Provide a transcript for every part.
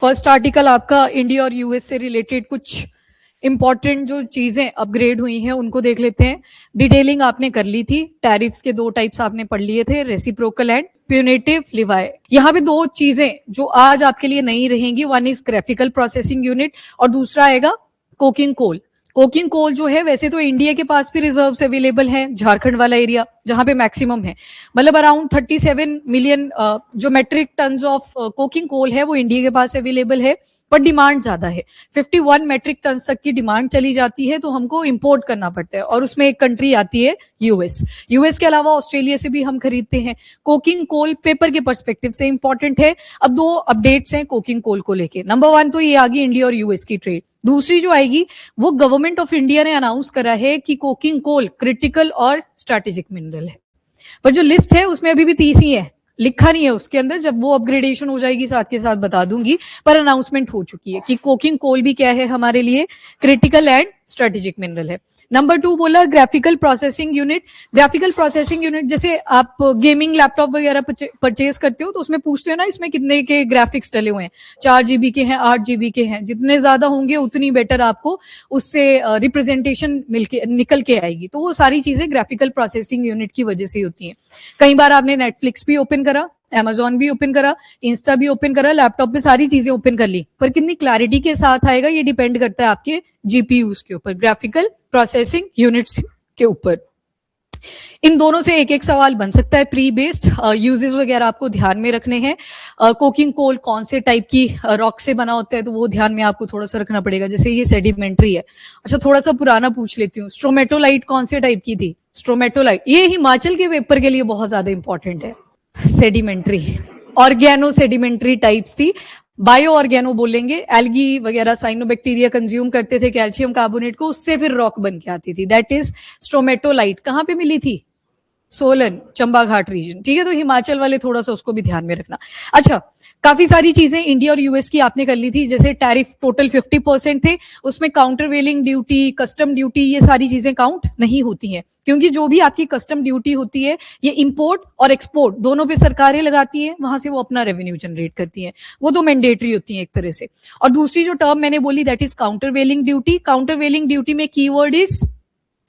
First article आपका India और US से रिलेटेड कुछ इंपॉर्टेंट जो चीजें अपग्रेड हुई हैं उनको देख लेते हैं। डिटेलिंग आपने कर ली थी, टैरिफ्स के 2 टाइप्स आपने पढ़ लिए थे, रेसिप्रोकल एंड प्यूनेटिव लिवाई। यहाँ पे 2 चीजें जो आज आपके लिए नहीं रहेंगी, one is graphical processing unit और दूसरा आएगा कोकिंग कोल। कोकिंग कोल जो है वैसे तो इंडिया के पास भी रिजर्व्स अवेलेबल हैं, झारखंड वाला एरिया जहां पे मैक्सिमम है, मतलब अराउंड 37 मिलियन जो metric tons of coking coal है वो इंडिया के पास अवेलेबल है, पर डिमांड ज्यादा है। 51 मेट्रिक टन तक की डिमांड चली जाती है, तो हमको इंपोर्ट करना पड़ता है, और उसमें एक कंट्री आती है यूएस। यूएस के अलावा ऑस्ट्रेलिया से भी हम खरीदते हैं। कोकिंग कोल पेपर के पर्सपेक्टिव से इंपॉर्टेंट है। अब 2 अपडेट्स हैं कोकिंग कोल को लेके। नंबर 1 तो ये आ गई इंडिया और यूएस की ट्रेड। दूसरी जो आएगी वो गवर्नमेंट ऑफ इंडिया ने अनाउंस करा है कि कोकिंग कोल क्रिटिकल और स्ट्रैटेजिक मिनरल है, पर जो लिस्ट है उसमें अभी भी 30 ही है, लिखा नहीं है उसके अंदर। जब वो अपग्रेडेशन हो जाएगी साथ के साथ बता दूंगी, पर अनाउंसमेंट हो चुकी है कि कोकिंग कोल भी क्या है हमारे लिए, क्रिटिकल एंड स्ट्रेटेजिक मिनरल है। नंबर 2 बोला graphical processing unit. Graphical processing unit जैसे आप गेमिंग लैपटॉप वगैरह परचेज करते हो तो उसमें पूछते हो ना इसमें कितने के ग्राफिक्स डले हुए हैं, 4 GB के हैं, 8 GB के हैं, जितने ज्यादा होंगे उतनी बेटर आपको उससे रिप्रेजेंटेशन मिलके निकल के आएगी। तो वो सारी चीजें ग्राफिकल प्रोसेसिंग यूनिट की वजह से होती हैं। कई बार आपने नेटफ्लिक्स भी ओपन करा, Amazon भी ओपन करा, इंस्टा भी ओपन करा, लैपटॉप पे सारी चीजें ओपन कर ली, पर कितनी क्लैरिटी के साथ आएगा ये डिपेंड करता है आपके जीपीयूज के ऊपर, ग्राफिकल प्रोसेसिंग यूनिट्स के ऊपर। इन दोनों से एक सवाल बन सकता है प्री बेस्ड, यूजेस वगैरह आपको ध्यान में रखने हैं। कोकिंग कोल कौन से टाइप की रॉक से बना होता है तो वो ध्यान में आपको थोड़ा सा रखना पड़ेगा, जैसे ये सेडिमेंट्री है। अच्छा थोड़ा सा पुराना पूछ लेती हूँ, स्ट्रोमेटोलाइट कौन से टाइप की थी? स्ट्रोमेटोलाइट ये हिमाचल के पेपर के लिए बहुत ज्यादा इंपॉर्टेंट है। सेडिमेंट्री, ऑर्गेनो सेडिमेंट्री टाइप्स थी, बायो ऑर्गेनो बोलेंगे, एल्गी वगैरह साइनोबैक्टीरिया कंज्यूम करते थे कैल्शियम कार्बोनेट को, उससे फिर रॉक बन के आती थी, दैट इज स्ट्रोमेटोलाइट। कहां पे मिली थी? सोलन, चंबा घाट रीजन, ठीक है। तो हिमाचल वाले थोड़ा सा उसको भी ध्यान में रखना। अच्छा, काफी सारी चीजें इंडिया और यूएस की आपने कर ली थी, जैसे टैरिफ टोटल 50% थे, उसमें काउंटरवेलिंग ड्यूटी, कस्टम ड्यूटी, ये सारी चीजें काउंट नहीं होती हैं, क्योंकि जो भी आपकी कस्टम ड्यूटी होती है ये इंपोर्ट और एक्सपोर्ट दोनों पे सरकारें लगाती हैं, वहां से वो अपना रेवेन्यू जनरेट करती हैं, वो तो मैंडेटरी होती है एक तरह से। और दूसरी जो टर्म मैंने बोली that is countervailing duty. Countervailing duty में keyword is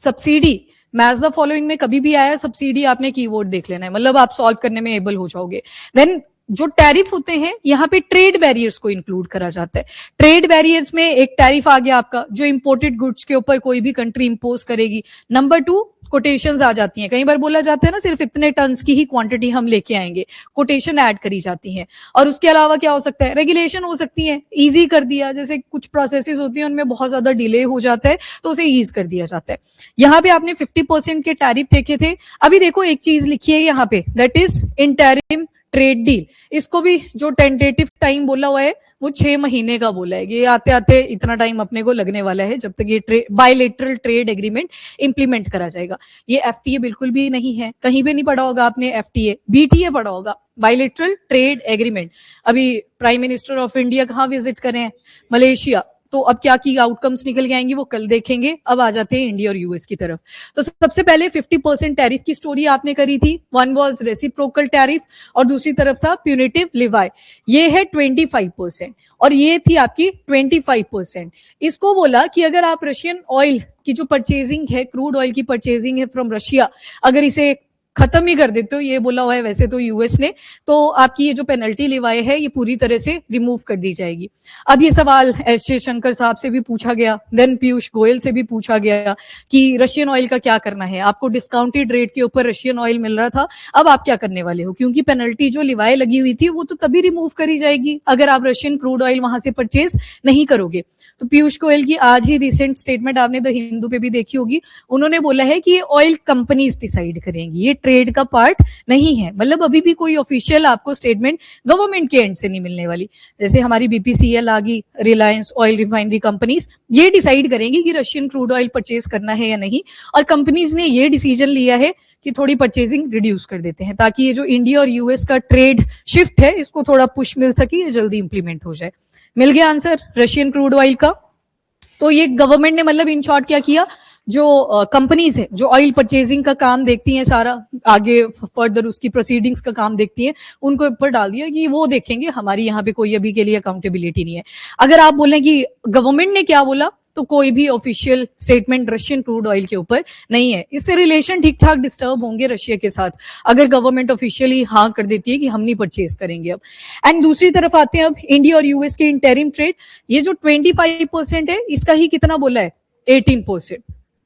subsidy. Match the following में कभी भी आया सब्सिडी, आपने कीवर्ड देख लेना है, मतलब आप सॉल्व करने में एबल हो जाओगे। देन जो टैरिफ होते हैं यहाँ पे ट्रेड बैरियर्स को इंक्लूड करा जाता है। ट्रेड बैरियर्स में एक टैरिफ आ गया आपका जो इंपोर्टेड गुड्स के ऊपर कोई भी कंट्री इंपोज करेगी। नंबर 2 कोटेशंस आ जाती हैं, कई बार बोला जाता है ना सिर्फ इतने टन्स की ही क्वांटिटी हम लेके आएंगे, कोटेशन ऐड करी जाती हैं। और उसके अलावा क्या हो सकता है? रेगुलेशन हो सकती है, इजी कर दिया, जैसे कुछ प्रोसेसेस होती हैं उनमें बहुत ज्यादा डिले हो जाता है तो उसे ईज कर दिया जाता है। यहाँ पे आपने 50% के टैरिफ देखे थे। अभी देखो एक चीज लिखी है यहाँ पे, that is interim trade deal. इसको भी जो टेंटेटिव टाइम बोला हुआ है वो 6 महीने का बोला है, ये आते आते इतना टाइम अपने को लगने वाला है जब तक ये बायलेटरल ट्रेड एग्रीमेंट इंप्लीमेंट करा जाएगा। ये एफटीए बिल्कुल भी नहीं है, कहीं भी नहीं पढ़ा होगा आपने एफटीए, बीटीए पढ़ा होगा, बायलेटरल ट्रेड एग्रीमेंट। अभी प्राइम मिनिस्टर ऑफ इंडिया कहाँ विजिट करें? मलेशिया। तो अब क्या की आउटकम्स निकल के आएंगी वो कल देखेंगे। अब आ जाते हैं इंडिया और यूएस की तरफ। तो सबसे पहले 50% टैरिफ की स्टोरी आपने करी थी, वन वाज रेसिप्रोकल टैरिफ और दूसरी तरफ था प्यूनेटिव लिवाई। ये है 25% और ये थी आपकी 25%। इसको बोला कि अगर आप रशियन ऑयल की जो परचेजिंग है, क्रूड ऑयल की परचेजिंग है फ्रॉम रशिया, अगर इसे खत्म ही कर देते हो, ये बोला हुआ है वैसे तो यूएस ने, तो आपकी ये जो पेनल्टी लिवाई है ये पूरी तरह से रिमूव कर दी जाएगी। अब ये सवाल एस जयशंकर साहब से भी पूछा गया, देन पीयूष गोयल से भी पूछा गया कि रशियन ऑयल का क्या करना है, आपको डिस्काउंटेड रेट के ऊपर रशियन ऑयल मिल रहा था, अब आप क्या करने वाले हो? क्योंकि पेनल्टी जो लिवाई लगी हुई थी वो तो तभी रिमूव करी जाएगी अगर आप रशियन क्रूड ऑयल वहां से परचेज नहीं करोगे। तो पीयूष गोयल की आज ही रिसेंट स्टेटमेंट आपने द हिंदू पे भी देखी होगी, उन्होंने बोला है कि ये ऑयल कंपनीज डिसाइड करेंगी, ये ट्रेड का पार्ट नहीं है। मतलब अभी भी कोई ऑफिशियल आपको स्टेटमेंट गवर्नमेंट के एंड से नहीं मिलने वाली। जैसे हमारी बीपीसीएल आ गई, रिलायंस ऑयल रिफाइनरी कंपनीज, ये डिसाइड करेंगी कि रशियन क्रूड ऑयल परचेज करना है या नहीं। और कंपनीज ने ये डिसीजन लिया है कि थोड़ी परचेजिंग रिड्यूस कर देते हैं ताकि ये जो इंडिया और यूएस का ट्रेड शिफ्ट है इसको थोड़ा पुश मिल सके, ये जल्दी इंप्लीमेंट हो जाए। मिल गया आंसर रशियन क्रूड ऑयल का। तो ये गवर्नमेंट ने मतलब इन शॉर्ट क्या किया, जो कंपनीज है जो ऑयल परचेजिंग का काम देखती हैं, सारा आगे फर्दर उसकी प्रोसीडिंग्स का काम देखती हैं, उनको ऊपर डाल दिया कि वो देखेंगे, हमारी यहाँ पे कोई अभी के लिए अकाउंटेबिलिटी नहीं है। अगर आप बोलें कि गवर्नमेंट ने क्या बोला, तो कोई भी official statement Russian crude oil के ऊपर नहीं है। इससे रिलेशन ठीक ठाक डिस्टर्ब होंगे रशिया के साथ अगर गवर्नमेंट ऑफिशियली हाँ कर देती है कि हम नहीं परचेज करेंगे अब। एंड दूसरी तरफ आते हैं अब इंडिया और यूएस के इंटरिम ट्रेड, ये जो 25% है इसका ही कितना बोला है, 18%।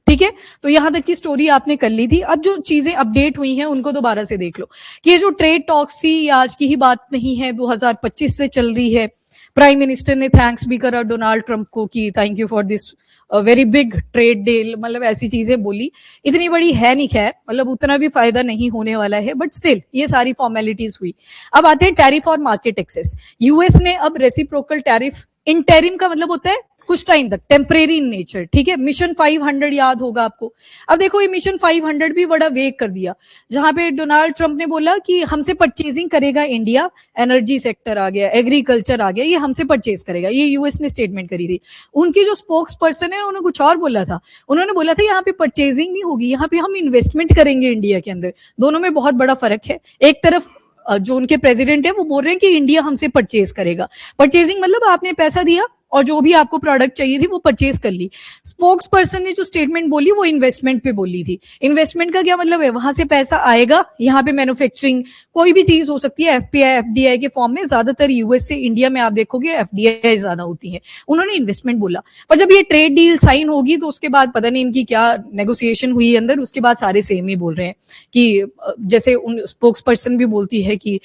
ठीक है, तो यहां तक की स्टोरी आपने कर ली थी। अब जो चीजें अपडेट हुई हैं उनको दोबारा से देख लो कि ये जो ट्रेड टॉक्स थी ये आज की ही बात नहीं है, 2025 से चल रही है। प्राइम मिनिस्टर ने थैंक्स भी करा डोनाल्ड ट्रंप को कि thank you for this very big trade deal, मतलब ऐसी चीजें बोली। इतनी बड़ी है नहीं, खैर मतलब उतना भी फायदा नहीं होने वाला है, बट स्टिल ये सारी फॉर्मेलिटीज हुई। अब आते हैं टैरिफ और मार्केट एक्सेस। यूएस ने अब रेसिप्रोकल टैरिफ, इंटरिम का मतलब होता है कुछ टाइम तक, टेम्परेरी इन नेचर, ठीक है। मिशन 500 याद होगा आपको। अब देखो ये मिशन 500 भी बड़ा वेग कर दिया, जहां पे डोनाल्ड ट्रंप ने बोला कि हमसे परचेजिंग करेगा इंडिया, एनर्जी सेक्टर आ गया, एग्रीकल्चर आ गया, ये हमसे परचेज करेगा, ये यूएस ने स्टेटमेंट करी थी। उनकी जो स्पोक्स पर्सन है उन्होंने कुछ और बोला था, उन्होंने बोला था यहाँ पे परचेजिंग नहीं होगी, यहाँ पे हम इन्वेस्टमेंट करेंगे इंडिया के अंदर। दोनों में बहुत बड़ा फर्क है। एक तरफ जो उनके प्रेसिडेंट है वो बोल रहे हैं कि इंडिया हमसे परचेज करेगा। परचेजिंग मतलब आपने पैसा दिया और जो भी आपको प्रोडक्ट चाहिए थी वो परचेज कर ली। स्पोक्स पर्सन ने जो स्टेटमेंट बोली वो इन्वेस्टमेंट पे बोली थी। इन्वेस्टमेंट का क्या मतलब है, वहां से पैसा आएगा, यहाँ पे मैन्युफैक्चरिंग कोई भी चीज हो सकती है, एफपीआई एफडीआई के फॉर्म में। ज्यादातर यूएस से इंडिया में आप देखोगे एफडीआई ज्यादा होती है। उन्होंने इन्वेस्टमेंट बोला, पर जब ये ट्रेड डील साइन होगी तो उसके बाद पता नहीं इनकी क्या नेगोशिएशन हुई अंदर, उसके बाद सारे सेम ही बोल रहे हैं कि जैसे उन स्पोक्स पर्सन भी बोलती है कि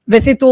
वैसे तो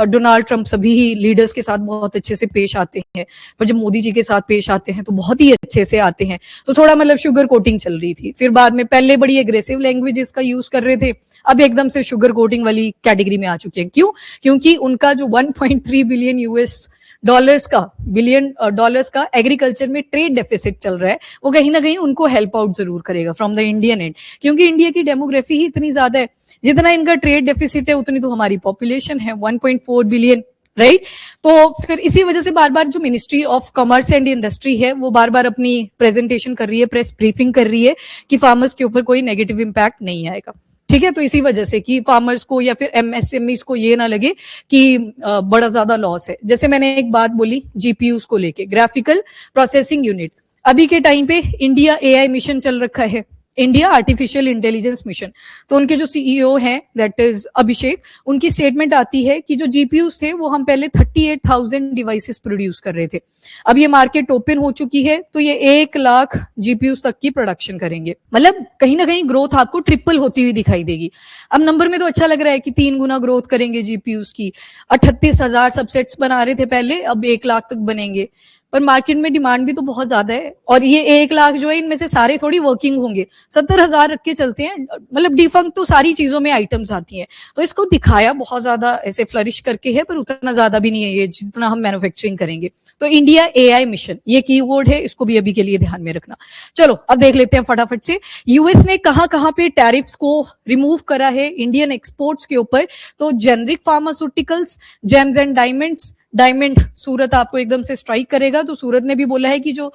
डोनाल्ड ट्रंप सभी ही लीडर्स के साथ बहुत अच्छे से पेश आते हैं, पर जब मोदी जी के साथ पेश आते हैं तो बहुत ही अच्छे से आते हैं। तो थोड़ा मतलब शुगर कोटिंग चल रही थी। फिर बाद में पहले बड़ी एग्रेसिव लैंग्वेजेस का यूज कर रहे थे, अब एकदम से शुगर कोटिंग वाली कैटेगरी में आ चुके हैं। क्यों? क्योंकि उनका जो 1.3 बिलियन यूएस डॉलर्स का एग्रीकल्चर में ट्रेड डेफिसिट चल रहा है, वो कहीं ना कहीं उनको हेल्प आउट जरूर करेगा फ्रॉम द इंडियन एंड। क्योंकि इंडिया की डेमोग्राफी ही इतनी ज्यादा है, जितना इनका ट्रेड डेफिसिट है उतनी तो हमारी पॉपुलेशन है, 1.4 बिलियन, राइट। तो फिर इसी वजह से बार बार जो ministry of commerce and industry है वो बार बार अपनी प्रेजेंटेशन कर रही है, प्रेस ब्रीफिंग कर रही है कि फार्मर्स के ऊपर कोई नेगेटिव इंपैक्ट नहीं आएगा। ठीक है, तो इसी वजह से कि फार्मर्स को या फिर एमएसएमईज को ये ना लगे कि बड़ा ज्यादा लॉस है। जैसे मैंने एक बात बोली जीपीयूज को लेके, ग्राफिकल प्रोसेसिंग यूनिट, अभी के टाइम पे इंडिया एआई मिशन चल रखा है, इंडिया आर्टिफिशियल इंटेलिजेंस मिशन। तो उनके जो सीईओ हैं दैट इज अभिषेक, उनकी स्टेटमेंट आती है कि जो जीपीयूज थे वो हम पहले 38,000 डिवाइसेस प्रोड्यूस कर रहे थे, अब ये मार्केट ओपन हो चुकी है तो ये 1 लाख जीपीयूज तक की प्रोडक्शन करेंगे। मतलब कहीं ना कहीं ग्रोथ आपको ट्रिपल होती हुई दिखाई देगी। अब नंबर में तो अच्छा लग रहा है कि 3 गुना ग्रोथ करेंगे जीपीयूज की। 38,000 सबसेट्स बना रहे थे पहले, अब 1 लाख तक बनेंगे। पर मार्केट में डिमांड भी तो बहुत ज्यादा है, और ये 1 लाख जो है इनमें से सारे थोड़ी वर्किंग होंगे। 70,000 रख के चलते हैं, मतलब डिफंक्ट तो सारी चीजों में आइटम्स आती हैं। तो इसको दिखाया बहुत ज्यादा ऐसे फ्लरिश करके है, पर उतना ज्यादा भी नहीं है ये जितना हम मैन्युफैक्चरिंग करेंगे। तो इंडिया एआई मिशन ये कीवर्ड है, इसको भी अभी के लिए ध्यान में रखना। चलो अब देख लेते हैं फटाफट से यूएस ने कहां पे टैरिफ्स को रिमूव करा है इंडियन एक्सपोर्ट्स के ऊपर। तो generic pharmaceuticals, gems and diamonds, diamond Surat आपको एकदम से स्ट्राइक करेगा। तो सूरत ने भी बोला है कि जो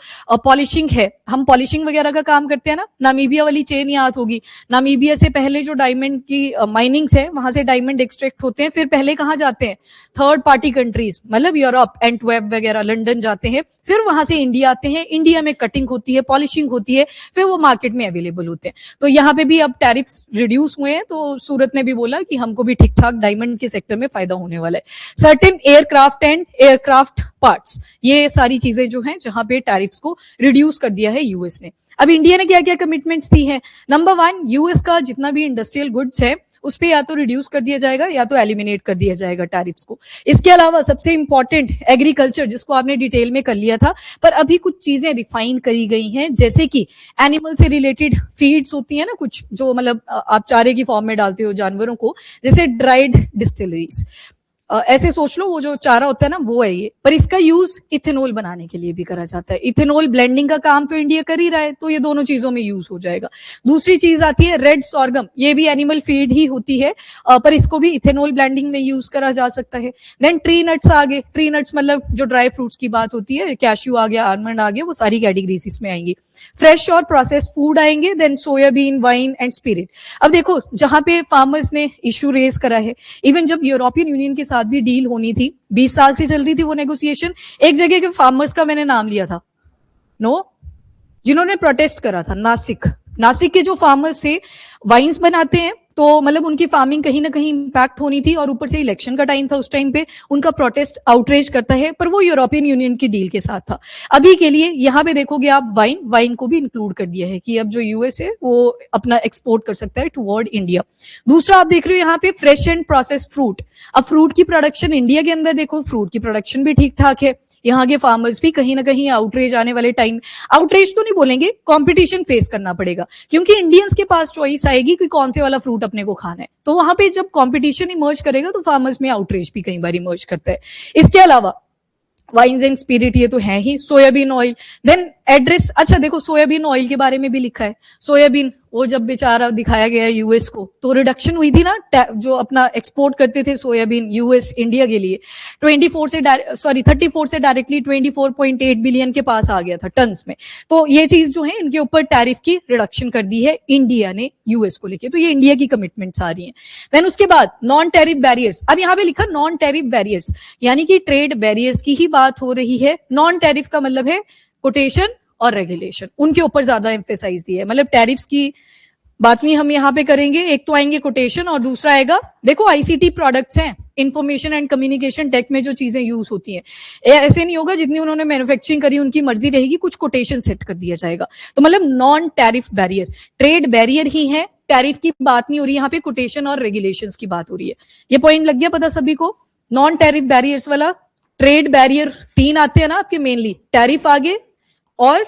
पॉलिशिंग है, हम पॉलिशिंग वगैरह का काम करते हैं ना, नामीबिया वाली चेन याद होगी। नामीबिया से पहले जो डायमंड की माइनिंग्स है वहां से डायमंड एक्सट्रैक्ट होते हैं, फिर पहले कहाँ जाते हैं, थर्ड पार्टी कंट्रीज, मतलब यूरोप, एंटवर्प वगैरह, लंदन जाते हैं, फिर वहां से इंडिया आते हैं, इंडिया में कटिंग होती है, पॉलिशिंग होती है, फिर वो मार्केट में अवेलेबल होते हैं। तो यहाँ पे भी अब टैरिफ्स रिड्यूस हुए हैं, तो सूरत ने भी बोला कि हमको भी ठीक ठाक डायमंड के सेक्टर में फायदा होने वाला है। Certain aircraft and aircraft parts, ये सारी चीजें जो हैं जहां पे टैरिफ्स को रिड्यूस कर दिया है यूएस ने। अब इंडिया ने क्या क्या कमिटमेंट्स दी हैं। नंबर 1, यूएस का जितना भी इंडस्ट्रियल गुड्स है उस पे या तो रिड्यूस कर दिया जाएगा या तो एलिमिनेट कर दिया जाएगा टैरिफ्स को। इसके अलावा सबसे इंपॉर्टेंट एग्रीकल्चर, जिसको आपने डिटेल में कर लिया था, पर अभी कुछ चीजें रिफाइन करी गई हैं, जैसे कि एनिमल से रिलेटेड फीड्स होती है ना कुछ, जो मतलब आप चारे की फॉर्म में डालते हो जानवरों को, जैसे ड्राइड डिस्टिलरीज, ऐसे सोच लो वो जो चारा होता है ना वो है ये, पर इसका यूज इथेनॉल बनाने के लिए भी करा जाता है। इथेनॉल ब्लेंडिंग का काम तो इंडिया कर ही रहा है, तो ये दोनों चीजों में यूज हो जाएगा। दूसरी चीज आती है रेड सॉर्गम, ये भी एनिमल फीड ही होती है, पर इसको भी इथेनॉल ब्लेंडिंग में यूज करा जा सकता है। देन ट्री नट्स आ गए, ट्री नट्स मतलब जो ड्राई फ्रूट्स की बात होती है, कैश्यू आ गया, आलमंड आ गया, वो सारी कैटेगरीज इसमें आएंगी। फ्रेश और प्रोसेस फूड आएंगे, then soybean, wine and spirit. अब देखो जहां पे फार्मर्स ने इश्यू रेज करा है, इवन जब यूरोपियन यूनियन के साथ भी डील होनी थी, 20 साल से चल रही थी वो नेगोशिएशन, एक जगह के फार्मर्स का मैंने नाम लिया था, नो, जिन्होंने प्रोटेस्ट करा था, नासिक। नासिक के जो फार्मर्स थे, वाइन्स बनाते हैं, तो मतलब उनकी फार्मिंग कहीं ना कहीं इंपैक्ट होनी थी, और ऊपर से इलेक्शन का टाइम था उस टाइम पे, उनका प्रोटेस्ट आउटरेज करता है, पर वो यूरोपियन यूनियन की डील के साथ था। अभी के लिए यहाँ पे देखोगे आप वाइन को भी इंक्लूड कर दिया है कि अब जो यूएस है वो अपना एक्सपोर्ट कर सकता है टुवर्ड इंडिया। दूसरा आप देख रहे हो यहाँ पे फ्रेश एंड प्रोसेस फ्रूट। अब फ्रूट की प्रोडक्शन इंडिया के अंदर देखो, फ्रूट की प्रोडक्शन भी ठीक ठाक है, यहाँ के फार्मर्स भी कहीं ना कहीं आउटरेज आने वाले टाइम, आउटरेज तो नहीं बोलेंगे, कंपटीशन फेस करना पड़ेगा, क्योंकि इंडियंस के पास चॉइस आएगी कि कौन से वाला फ्रूट अपने को खाना है, तो वहां पे जब कंपटीशन इमर्ज करेगा तो फार्मर्स में आउटरेज भी कई बार इमर्ज करता है। इसके अलावा वाइन्स एंड स्पिरिट ये तो है ही, सोयाबीन ऑयल, देन एड्रेस। अच्छा देखो सोयाबीन ऑयल के बारे में भी लिखा है, सोयाबीन वो जब बेचारा दिखाया गया यूएस को, तो रिडक्शन हुई थी ना, जो अपना एक्सपोर्ट करते थे सोयाबीन यूएस इंडिया के लिए, 34 से डायरेक्टली 24.8 बिलियन के पास आ गया था टन्स में। तो ये चीज जो है इनके ऊपर टैरिफ की रिडक्शन कर दी है इंडिया ने यूएस को लेके, तो ये इंडिया की कमिटमेंट्स आ रही हैं। देन उसके बाद नॉन टैरिफ बैरियर्स, अब यहाँ पे लिखा नॉन टैरिफ बैरियर्स, यानी कि ट्रेड बैरियर्स की ही बात हो रही है। नॉन टैरिफ का मतलब है कोटेशन और रेगुलेशन, उनके ऊपर ज्यादा एम्फेसाइज दिया है, मतलब टैरिफ्स की बात नहीं हम यहाँ पे करेंगे, एक तो आएंगे कोटेशन और दूसरा आएगा, देखो आईसीटी प्रोडक्ट्स हैं, इंफॉर्मेशन एंड कम्युनिकेशन टेक में जो चीजें यूज होती हैं, ऐसे नहीं होगा जितनी उन्होंने मैन्युफैक्चरिंग करी उनकी मर्जी रहेगी, कुछ कोटेशन सेट कर दिया जाएगा। तो मतलब non tariff barrier, trade barrier ही है, टैरिफ की बात नहीं हो रही यहाँ पे, कोटेशन और रेगुलेशंस की बात हो रही है। ये पॉइंट लग गया पता सभी को? नॉन टैरिफ बैरियर्स वाला, ट्रेड बैरियर 3 आते हैं ना आपके मेनली, टैरिफ आगे और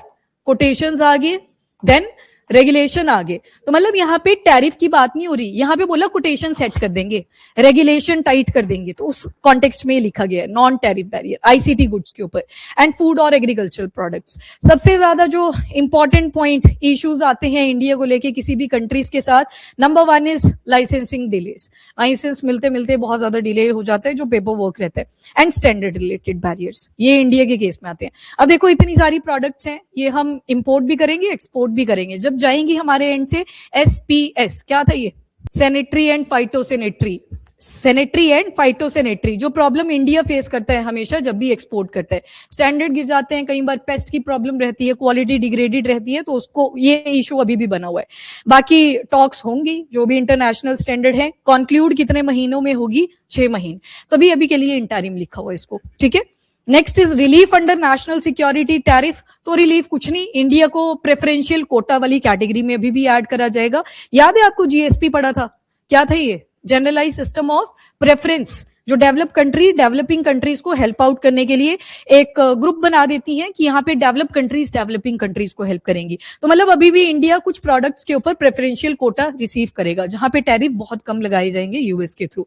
कोटेशंस आगे, देन रेगुलेशन आगे। तो मतलब यहाँ पे टैरिफ की बात नहीं हो रही, यहाँ पे बोला कोटेशन सेट कर देंगे, रेगुलेशन टाइट कर देंगे, तो उस कॉन्टेक्स्ट में लिखा गया है non tariff barrier ICT goods के ऊपर एंड फूड और एग्रीकल्चरल प्रोडक्ट्स। सबसे ज्यादा जो इंपॉर्टेंट पॉइंट इश्यूज आते हैं इंडिया को लेके किसी भी कंट्रीज के साथ, number 1 is licensing delays, license मिलते मिलते बहुत ज्यादा डिले हो जाता है, जो पेपर वर्क रहता है, एंड स्टैंडर्ड रिलेटेड बैरियर्स, ये इंडिया के केस में आते हैं। अब देखो इतनी सारी प्रोडक्ट्स हैं, ये हम इंपोर्ट भी करेंगे एक्सपोर्ट भी करेंगे, जब जाएंगी हमारे एंड से एसपीएस, क्या था ये, sanitary and phytosanitary, sanitary and phytosanitary, जो प्रॉब्लम इंडिया फेस करता है हमेशा जब भी एक्सपोर्ट करता है, स्टैंडर्ड गिर जाते हैं, कई बार पेस्ट की प्रॉब्लम रहती है, क्वालिटी डिग्रेडेड रहती है, तो उसको ये इशू अभी भी बना हुआ है। बाकी टॉक्स होंगी जो भी इंटरनेशनल स्टैंडर्ड है, कॉन्क्लूड कितने महीनों में होगी, 6 महीने, तो अभी के लिए इंटरिम लिखा हुआ है इसको, ठीक है। Next is relief under national security tariff, तो रिलीफ कुछ नहीं, इंडिया को प्रेफरेंशियल कोटा वाली कैटेगरी में अभी भी ऐड करा जाएगा। याद है आपको जीएसपी पढ़ा था, क्या था ये, जनरलाइज सिस्टम ऑफ प्रेफरेंस, जो डेवलप कंट्री डेवलपिंग कंट्रीज को हेल्प आउट करने के लिए एक ग्रुप बना देती हैं कि यहाँ पे डेवलप कंट्रीज डेवलपिंग कंट्रीज को हेल्प करेंगी। तो मतलब अभी भी इंडिया कुछ प्रोडक्ट्स के ऊपर प्रेफरेंशियल कोटा रिसीव करेगा, जहां पे टैरिफ बहुत कम लगाए जाएंगे यूएस के थ्रू।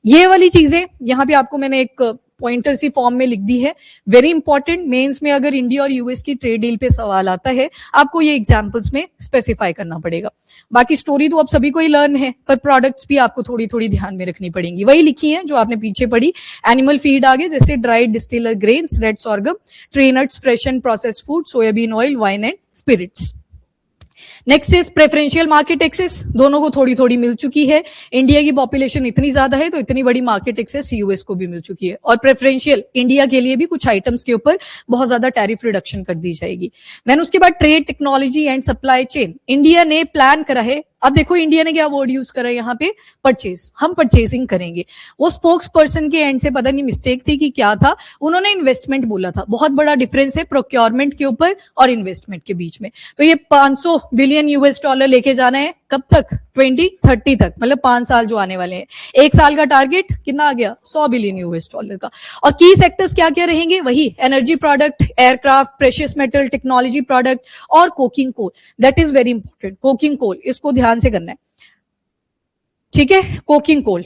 ये वाली चीजें यहाँ पे आपको मैंने एक पॉइंटर सी फॉर्म में लिख दी है, वेरी इंपॉर्टेंट, मेंस में अगर इंडिया और यूएस की ट्रेड डील पे सवाल आता है, आपको ये एग्जांपल्स में स्पेसिफाई करना पड़ेगा। बाकी स्टोरी तो आप सभी को ही लर्न है, पर प्रोडक्ट्स भी आपको थोड़ी थोड़ी ध्यान में रखनी पड़ेंगी, वही लिखी है जो आपने पीछे पढ़ी। एनिमल फीड आगे जैसे dried distiller grains, red sorghum, tree nuts, fresh and process food, soybean oil, wine and spirits. Next is preferential market access, दोनों को थोड़ी थोड़ी मिल चुकी है, इंडिया की पॉपुलेशन इतनी ज्यादा है तो इतनी बड़ी मार्केट एक्सेस यूएस को भी मिल चुकी है, और प्रेफरेंशियल इंडिया के लिए भी कुछ आइटम्स के ऊपर बहुत ज्यादा टैरिफ रिडक्शन कर दी जाएगी। देन उसके बाद trade, technology and supply chain, India ने प्लान करा है। अब देखो इंडिया ने क्या वर्ड यूज करा है यहाँ पे, परचेज, हम परचेसिंग करेंगे। वो स्पोक्स पर्सन के एंड से पता नहीं मिस्टेक थी कि क्या था, उन्होंने इन्वेस्टमेंट बोला था, बहुत बड़ा डिफरेंस है प्रोक्योरमेंट के ऊपर और इन्वेस्टमेंट के बीच में। तो ये 500 बिलियन यूएस डॉलर लेके जाना है, कब तक, 2030 तक, मतलब 5 साल जो आने वाले हैं। एक साल का टारगेट कितना आ गया, 100 बिलियन यूएस डॉलर का। और की सेक्टर्स क्या क्या रहेंगे, वही energy product, aircraft, precious metal, technology product और coking coal, that is very important, coking coal, इसको ध्यान से करना है, ठीक है। कोकिंग कोल,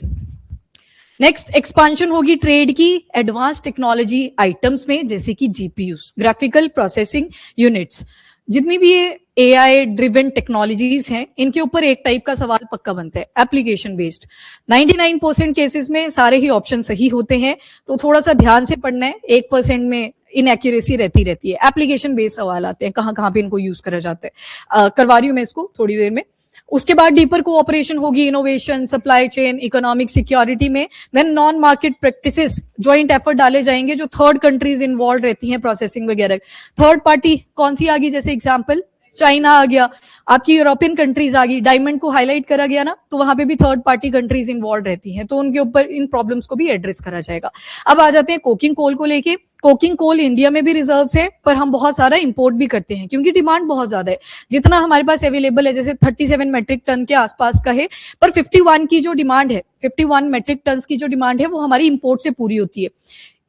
नेक्स्ट एक्सपांशन होगी ट्रेड की एडवांस टेक्नोलॉजी आइटम्स में, जैसे कि जीपीयूज, ग्राफिकल प्रोसेसिंग यूनिट्स। जितनी भी ये एआई ड्रिवन टेक्नोलॉजीज हैं, इनके ऊपर एक टाइप का सवाल पक्का बनता है, एप्लीकेशन बेस्ड। 99% केसेस में सारे ही ऑप्शन सही होते हैं, तो थोड़ा सा ध्यान से पढ़ना है, 1% में इनएक्यूरेसी रहती है। एप्लीकेशन बेस्ड सवाल आते हैं, कहां कहां पे इनको यूज करा जाता है। करवा रही हूं मैं इसको थोड़ी देर में। उसके बाद डीपर कोऑपरेशन होगी innovation, supply chain, economic security में। Then non market practices, joint effort डाले जाएंगे जो थर्ड कंट्रीज इन्वॉल्व रहती हैं प्रोसेसिंग वगैरह। थर्ड पार्टी कौन सी आ गई, जैसे एग्जांपल चाइना आ गया, आपकी यूरोपियन कंट्रीज आ गई। डायमंड को हाईलाइट करा गया ना, तो वहां पे भी थर्ड पार्टी कंट्रीज इन्वॉल्व रहती हैं, तो उनके ऊपर इन प्रॉब्लम्स को भी एड्रेस करा जाएगा। अब आ जाते हैं कोकिंग कोल को लेके। कोकिंग कोल इंडिया में भी रिजर्व्स है, पर हम बहुत सारा इंपोर्ट भी करते हैं क्योंकि डिमांड बहुत ज्यादा है। जितना हमारे पास अवेलेबल है, जैसे 37 मेट्रिक टन के आसपास का है, पर 51 की जो डिमांड है, 51 मेट्रिक टन की जो डिमांड है, वो हमारी इंपोर्ट से पूरी होती है।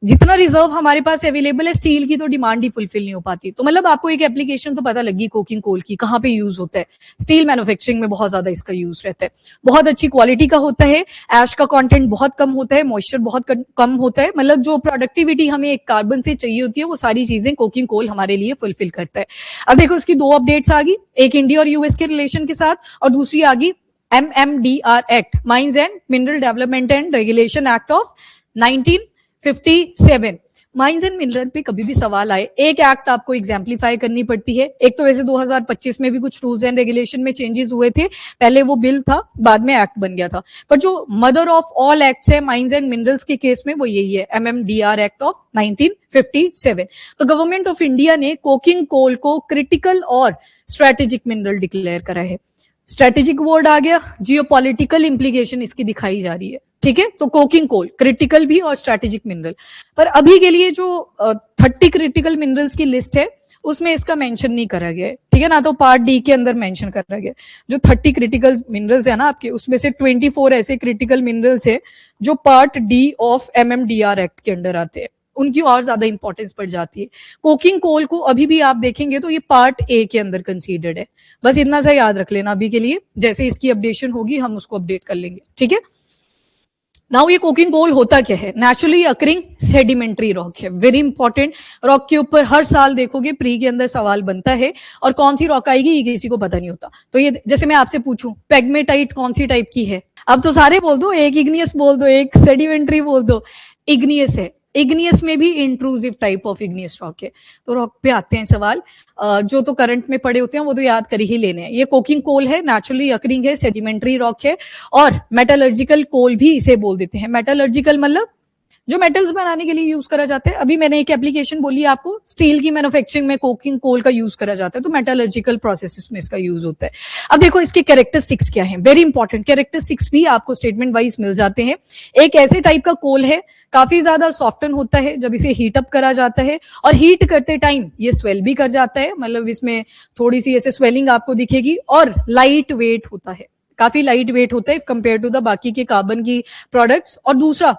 जितना रिजर्व हमारे पास अवेलेबल है, स्टील की तो डिमांड ही फुलफिल नहीं हो पाती। तो मतलब आपको एक एप्लीकेशन तो पता लगी कोकिंग कोल की, कहां पे यूज होता है। स्टील मैन्युफैक्चरिंग में बहुत ज्यादा इसका यूज रहता है। बहुत अच्छी क्वालिटी का होता है, ऐश का कंटेंट बहुत कम होता है, मॉइस्चर बहुत कम होता है। मतलब जो प्रोडक्टिविटी हमें एक कार्बन से चाहिए होती है, वो सारी चीजें कोकिंग कोल हमारे लिए फुलफिल करता है। अब देखो इसकी दो अपडेट्स आ गई, एक इंडिया और यूएस के रिलेशन के साथ, और दूसरी आ गई MMDR act, mines and mineral development and regulation act of 1957। Mines and mineral पे कभी भी सवाल आए, एक एक्ट आपको एग्जाम्पलीफाई करनी पड़ती है। एक तो वैसे 2025 में भी कुछ रूल्स एंड रेगुलेशन में चेंजेस हुए थे, पहले वो बिल था, बाद में एक्ट बन गया था, पर जो मदर ऑफ ऑल एक्ट्स है माइंस एंड मिनरल्स के केस में, वो यही है, MMDR एक्ट ऑफ 1957। तो गवर्नमेंट ऑफ इंडिया ने कोकिंग कोल को क्रिटिकल और स्ट्रेटेजिक मिनरल डिक्लेयर करा है। स्ट्रेटेजिक वर्ड आ गया, जियोपॉलिटिकल इंप्लीकेशन इसकी दिखाई जा रही है, ठीक है। तो कोकिंग कोल क्रिटिकल भी और स्ट्रेटेजिक मिनरल, पर अभी के लिए जो 30 क्रिटिकल मिनरल्स की लिस्ट है, उसमें इसका मेंशन नहीं करा गया है, ठीक है ना। तो पार्ट डी के अंदर मेंशन करा गया। जो 30 क्रिटिकल मिनरल्स है ना आपके, उसमें से 24 ऐसे क्रिटिकल मिनरल्स है जो part D of MMDR act के अंडर आते हैं, उनकी और ज्यादा इंपॉर्टेंस पड़ जाती है। कोकिंग कोल को अभी भी आप देखेंगे तो ये पार्ट ए के अंदर कंसीडर्ड है, बस इतना सा याद रख लेना अभी के लिए। जैसे इसकी अपडेशन होगी हम उसको अपडेट कर लेंगे, ठीक है। नाउ ये कोकिंग कोल होता क्या है, नेचुरली अकरिंग सेडिमेंट्री रॉक है, वेरी इंपॉर्टेंट। रॉक के ऊपर हर साल देखोगे प्री के अंदर सवाल बनता है, और कौन सी रॉक आएगी ये किसी को पता नहीं होता। तो ये जैसे मैं आपसे पूछूं पेग्मेटाइट कौन सी टाइप की है, अब तो सारे बोल दो, एक इग्नियस बोल दो, एक सेडिमेंट्री बोल दो। इग्नियस है, इग्नियस में भी intrusive type of igneous rock है। तो रॉक पे आते हैं सवाल, जो तो करंट में पड़े होते हैं वो तो याद कर ही लेने हैं। ये कोकिंग कोल है, नेचुरली अकरिंग है, सेडिमेंट्री रॉक है, और मेटलर्जिकल कोल भी इसे बोल देते हैं। मेटलर्जिकल मतलब जो मेटल्स बनाने के लिए यूज करा जाता है। अभी मैंने एक एप्लीकेशन बोली आपको, स्टील की मैन्युफैक्चरिंग में कोकिंग कोल का यूज करा जाता है, तो मेटलर्जिकल प्रोसेसेस में इसका यूज होता है। अब देखो इसके कैरेक्टरिस्टिक्स क्या हैं, वेरी इंपॉर्टेंट कैरेक्टरिस्टिक्स भी आपको स्टेटमेंट वाइज मिल जाते हैं। एक ऐसे टाइप का कोल है, काफी ज्यादा सॉफ्टन होता है जब इसे हीट अप करा जाता है, और हीट करते टाइम ये स्वेल भी कर जाता है, मतलब इसमें थोड़ी सी ऐसे स्वेलिंग आपको दिखेगी, और लाइट वेट होता है, काफी लाइट वेट होता है कंपेयर टू द बाकी के कार्बन की प्रोडक्ट्स। और दूसरा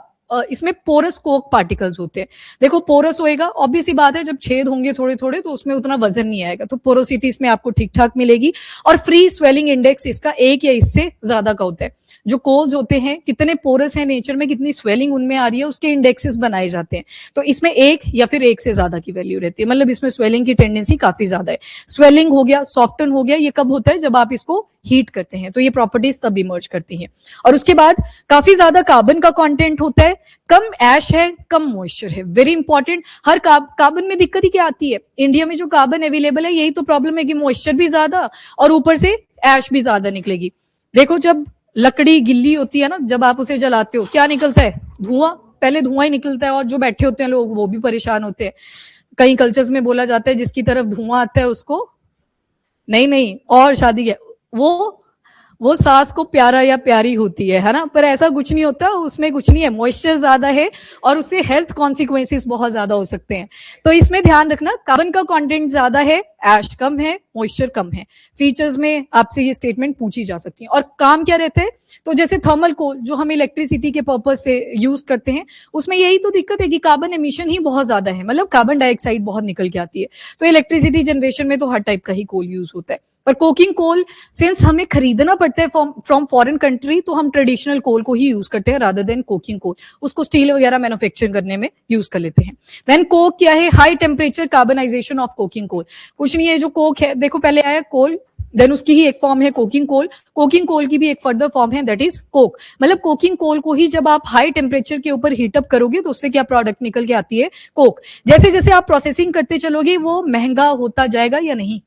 इसमें पोरस कोक पार्टिकल्स होते हैं। देखो पोरस होएगा, ऑब्वियस सी बात है, जब छेद होंगे थोड़े थोड़े तो उसमें उतना वजन नहीं आएगा, तो पोरोसिटी इसमें आपको ठीक ठाक मिलेगी। और फ्री स्वेलिंग इंडेक्स इसका 1 या इससे ज्यादा का होता है। जो कोल्स होते हैं, कितने पोरस है नेचर में, कितनी स्वेलिंग उनमें आ रही है, उसके इंडेक्सेस बनाए जाते हैं। तो इसमें 1 या फिर 1 से ज्यादा की वैल्यू रहती है, मतलब इसमें स्वेलिंग की टेंडेंसी काफी ज्यादा है। स्वेलिंग हो गया, सॉफ्टन हो गया, ये कब होता है, जब आप इसको हीट करते हैं, तो ये प्रॉपर्टीज तब इमर्ज करती हैं। और उसके बाद काफी ज्यादा कार्बन का कंटेंट होता है, कम ऐश है, कम मॉइस्चर है, वेरी इंपॉर्टेंट। हर कार्बन में दिक्कत ही क्या आती है, इंडिया में जो कार्बन अवेलेबल है, यही तो प्रॉब्लम है कि मॉइस्चर भी ज्यादा और ऊपर से ऐश भी ज्यादा निकलेगी। देखो जब लकड़ी गिल्ली होती है ना, जब आप उसे जलाते हो क्या निकलता है, धुआं, पहले धुआं ही निकलता है, और जो बैठे होते हैं लोग वो भी परेशान होते हैं। कई कल्चर्स में बोला जाता है जिसकी तरफ धुआं आता है उसको नहीं और शादी है, वो सास को प्यारा या प्यारी होती है ना, पर ऐसा कुछ नहीं होता, उसमें कुछ नहीं है, मॉइस्चर ज्यादा है और उससे हेल्थ कॉन्सिक्वेंसेस बहुत ज्यादा हो सकते हैं। तो इसमें ध्यान रखना, कार्बन का कंटेंट ज्यादा है, ऐश कम है, मॉइस्चर कम है। फीचर्स में आपसे ये स्टेटमेंट पूछी जा सकती है। और काम क्या रहता है, तो जैसे थर्मल कोल जो हम इलेक्ट्रिसिटी के पर्पज से यूज करते हैं, उसमें यही तो दिक्कत है कि कार्बन एमिशन ही बहुत ज्यादा है, मतलब कार्बन डाइऑक्साइड बहुत निकल के आती है। तो इलेक्ट्रिसिटी जनरेशन में तो हर टाइप का ही कोल यूज होता है। पर कोकिंग कोल सिंस हमें खरीदना पड़ता है फ्रॉम फॉरेन कंट्री, तो हम ट्रेडिशनल कोल को ही यूज करते हैं रादर देन कोकिंग कोल, उसको स्टील वगैरह मैन्युफैक्चर करने में यूज कर लेते हैं। देन कोक क्या है? High temperature carbonization of coking coal. कुछ नहीं है, जो कोक है देखो पहले आया कोल, देन उसकी ही एक फॉर्म है कोकिंग कोल, कोकिंग कोल की भी एक फर्दर फॉर्म है दैट इज कोक। मतलब कोकिंग कोल को ही जब आप हाई टेम्परेचर के ऊपर हीटअप करोगे तो उससे क्या प्रोडक्ट निकल के आती है? कोक। जैसे जैसे आप प्रोसेसिंग करते चलोगे वो महंगा होता जाएगा या नहीं?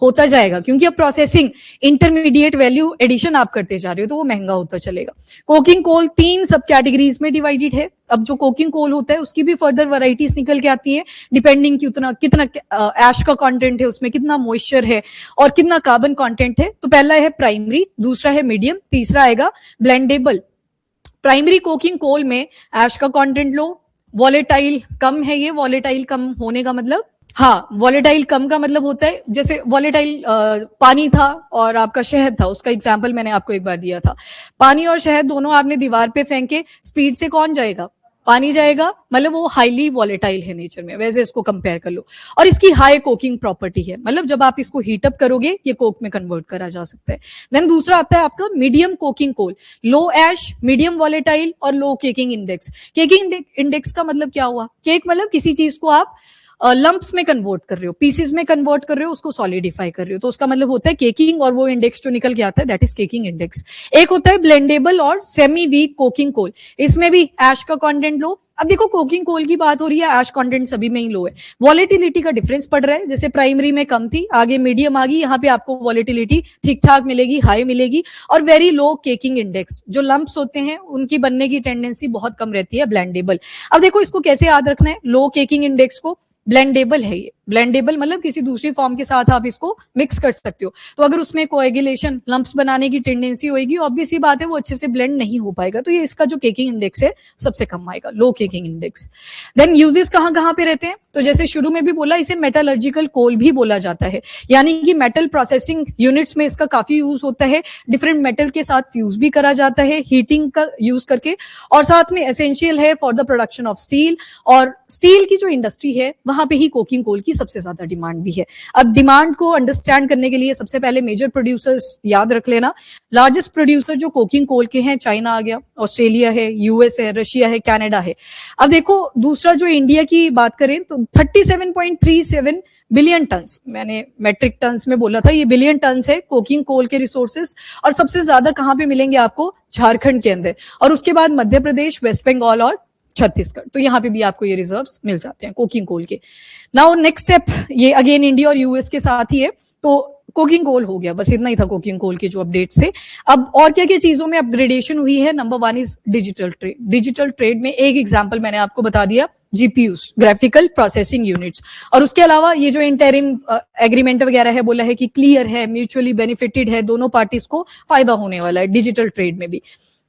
होता जाएगा, क्योंकि अब प्रोसेसिंग इंटरमीडिएट वैल्यू एडिशन आप करते जा रहे हो तो वो महंगा होता चलेगा। कोकिंग कोल 3 सब कैटेगरीज में डिवाइडेड है। अब जो कोकिंग कोल होता है उसकी भी फर्दर वैरायटीज निकल के आती है डिपेंडिंग कितना ऐश का कंटेंट है उसमें, कितना मॉइस्चर है और कितना कार्बन कंटेंट है। तो पहला है प्राइमरी, दूसरा है मीडियम, तीसरा आएगा ब्लेंडेबल। प्राइमरी कोकिंग कोल में ऐश का कंटेंट लो, वॉलेटाइल कम है। ये वॉलेटाइल कम होने का मतलब, हाँ, वॉलेटाइल कम का मतलब होता है जैसे वॉलेटाइल पानी था और आपका शहद था, उसका एग्जांपल मैंने आपको एक बार दिया था। पानी और शहद दोनों आपने दीवार पे फेंके, स्पीड से कौन जाएगा? पानी जाएगा, मतलब वो हाईली वॉलेटाइल है नेचर में, वैसे इसको कंपेयर कर लो। और इसकी हाई कोकिंग प्रॉपर्टी है, मतलब जब आप इसको हीटअप करोगे ये कोक में कन्वर्ट करा जा सकता है। देन दूसरा आता है आपका मीडियम कोकिंग कोल, लो ऐश, मीडियम वॉलेटाइल और लो केकिंग इंडेक्स। केकिंग इंडेक्स का मतलब क्या हुआ? केक मतलब किसी चीज को आप लंप्स में कन्वर्ट कर रहे हो, पीसेस में कन्वर्ट कर रहे हो, उसको सॉलिडिफाई कर रहे हो, तो उसका मतलब होता है केकिंग, और वो इंडेक्स जो निकल के आता है दैट इज केकिंग इंडेक्स। एक होता है ब्लेंडेबल और सेमी वीक कोकिंग कोल, इसमें भी ऐश का कंटेंट लो। अब देखो कोकिंग कोल की बात हो रही है, ऐश कंटेंट सभी में ही लो है, वॉलेटिलिटी का डिफरेंस पड़ रहा है। जैसे प्राइमरी में कम थी, आगे मीडियम आ गई, यहाँ पे आपको वॉलेटिलिटी ठीक ठाक मिलेगी, हाई मिलेगी, और वेरी लो केकिंग इंडेक्स। जो लंप्स होते हैं उनकी बनने की टेंडेंसी बहुत कम रहती है, ब्लेंडेबल। अब देखो इसको कैसे याद रखना है, लो केकिंग इंडेक्स को, ब्लेंडेबल है ये, ब्लेंडेबल मतलब किसी दूसरी फॉर्म के साथ आप इसको मिक्स कर सकते हो, तो अगर उसमें कोएगुलेशन लंप्स बनाने की टेंडेंसी होगी, ऑब्वियस ही बात है वो अच्छे से ब्लेंड नहीं हो पाएगा, तो ये इसका जो केकिंग इंडेक्स है सबसे कम आएगा, लो केकिंग इंडेक्स। देन यूजेस कहां कहां पे रहते हैं? तो जैसे शुरू में भी बोला, इसे मेटलर्जिकल कोल भी बोला जाता है, यानी कि मेटल प्रोसेसिंग यूनिट्स में इसका काफी यूज होता है, डिफरेंट मेटल के साथ फ्यूज भी करा जाता है हीटिंग का यूज करके, और साथ में एसेंशियल है for the production of steel, और स्टील की जो इंडस्ट्री है वहां पे ही कोकिंग कोल की सबसे ज्यादा डिमांड भी है। अब डिमांड को अंडरस्टैंड करने के लिए सबसे पहले मेजर प्रोड्यूसर्स याद रख लेना। लार्जेस्ट प्रोड्यूसर जो कोकिंग कोल के हैं, चाइना आ गया, ऑस्ट्रेलिया है, यूएस है, रशिया है, कनाडा है। अब देखो दूसरा जो इंडिया की बात करें तो 37.37 बिलियन टन्स, मैंने मेट्रिक टन्स में बोला था, ये बिलियन टन्स है कोकिंग कोल के रिसोर्सेस, और सबसे ज्यादा कहां पे मिलेंगे आपको? झारखंड के अंदर, और उसके बाद मध्य प्रदेश, वेस्ट बंगाल और छत्तीसगढ़, तो यहाँ पे भी आपको ये रिजर्व्स मिल जाते हैं कोकिंग कोल के। नाउ नेक्स्ट स्टेप, ये अगेन इंडिया और यूएस के साथ ही है, तो कोकिंग कोल हो गया, बस इतना ही था कोकिंग कोल के जो अपडेट से। अब और क्या क्या चीजों में अपग्रेडेशन हुई है? Number 1 is digital trade. Digital trade में एक एग्जांपल मैंने आपको बता दिया, जीपीयूस, ग्राफिकल प्रोसेसिंग यूनिट्स, और उसके अलावा ये जो इंटरिम एग्रीमेंट वगैरह है, बोला है कि क्लियर है, म्यूचुअली बेनिफिटेड है, दोनों पार्टीज को फायदा होने वाला है डिजिटल ट्रेड में भी।